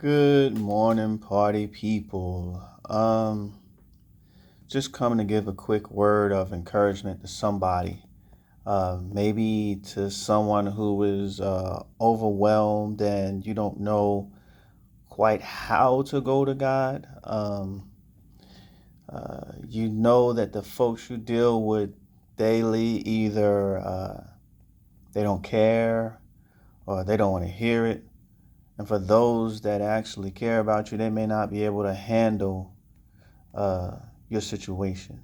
Good morning, party people. Just coming to give a quick word of encouragement to somebody. Maybe to someone who is overwhelmed and you don't know quite how to go to God. You know that the folks you deal with daily either they don't care or they don't want to hear it. And for those that actually care about you, they may not be able to handle uh, your situation.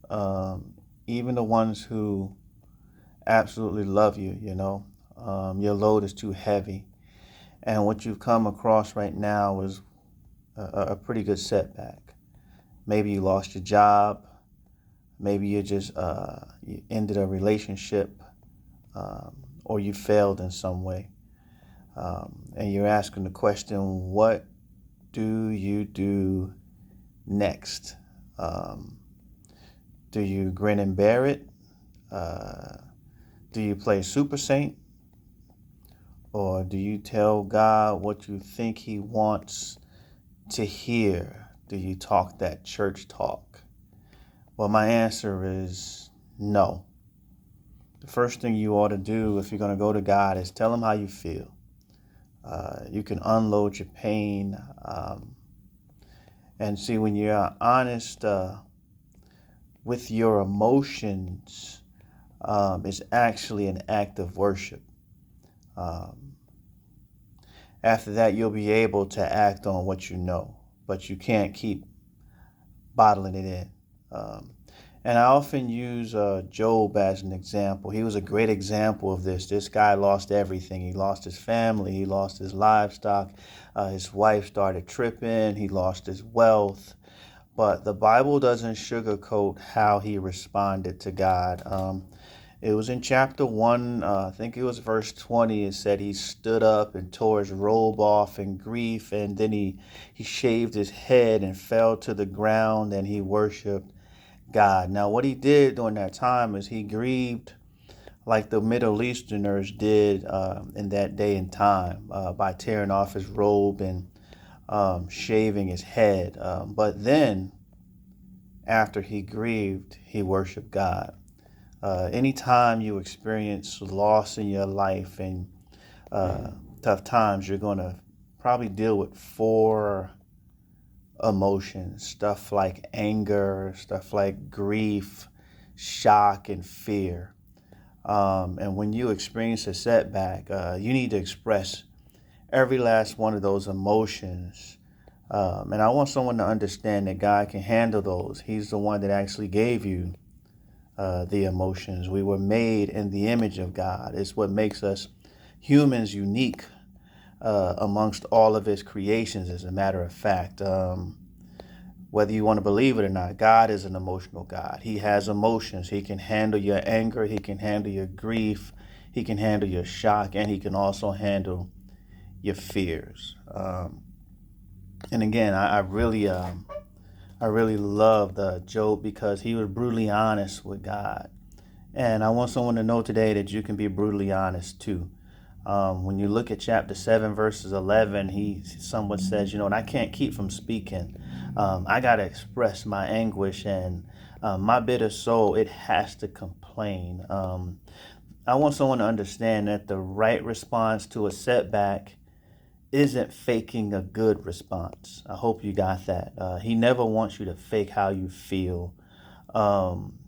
Um, Even the ones who absolutely love you, your load is too heavy. And what you've come across right now is a pretty good setback. Maybe you lost your job. Maybe you ended a relationship, or you failed in some way. And you're asking the question, what do you do next? Um, do you grin and bear it? Uh, do you play Super Saint? Or do you tell God what you think He wants to hear? Do you talk that church talk? Well, my answer is no. The first thing you ought to do if you're going to go to God is tell Him how you feel. You can unload your pain. And see, when you're honest with your emotions, it's actually an act of worship. Um, After that, you'll be able to act on what you know, but you can't keep bottling it in. Um, and I often use Job as an example. He was a great example of this. This guy lost everything. He lost his family. He lost his livestock. His wife started tripping. He lost his wealth. But the Bible doesn't sugarcoat how he responded to God. It was in chapter 1, I think it was verse 20. It said he stood up and tore his robe off in grief, and then he shaved his head and fell to the ground and he worshiped God. Now, what he did during that time is he grieved like the Middle Easterners did in that day and time by tearing off his robe and shaving his head. But then, after he grieved, he worshiped God. Anytime you experience loss in your life and tough times, you're going to probably deal with four emotions, stuff like anger, stuff like grief, shock, and fear. And when you experience a setback, you need to express every last one of those emotions. And I want someone to understand that God can handle those. He's the one that actually gave you the emotions. We were made in the image of God. It's what makes us humans unique amongst all of His creations, as a matter of fact. Whether you want to believe it or not, God is an emotional God. He has emotions. He can handle your anger. He can handle your grief. He can handle your shock. And He can also handle your fears. And again, I really loved Job because he was brutally honest with God. And I want someone to know today that you can be brutally honest too. When you look at chapter 7, verses 11, he somewhat says, and I can't keep from speaking. I got to express my anguish and my bitter soul, it has to complain. I want someone to understand that the right response to a setback isn't faking a good response. I hope you got that. He never wants you to fake how you feel. Um,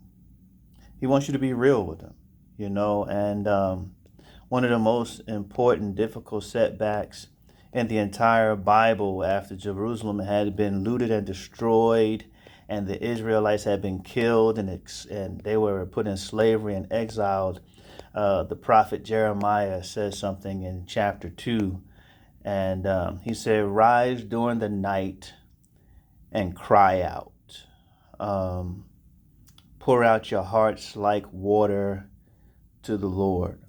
he wants you to be real with him, and one of the most important, difficult setbacks in the entire Bible after Jerusalem had been looted and destroyed, and the Israelites had been killed, and they were put in slavery and exiled. The prophet Jeremiah says something in chapter 2, and he said, "Rise during the night and cry out. Um, Pour out your hearts like water to the Lord."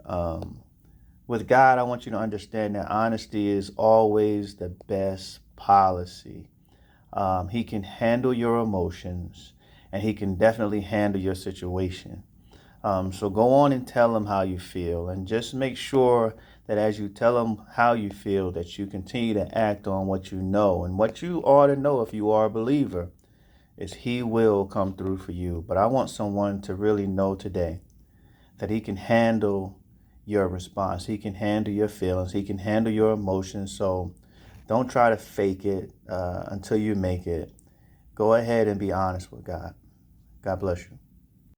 With God, I want you to understand that honesty is always the best policy. He can handle your emotions, and He can definitely handle your situation. So go on and tell Him how you feel, and just make sure that as you tell him how you feel, that you continue to act on what you know. And what you ought to know if you are a believer is he will come through for you. But I want someone to really know today that he can handle your response. He can handle your feelings. He can handle your emotions. So don't try to fake it until you make it. Go ahead and be honest with God. God bless you.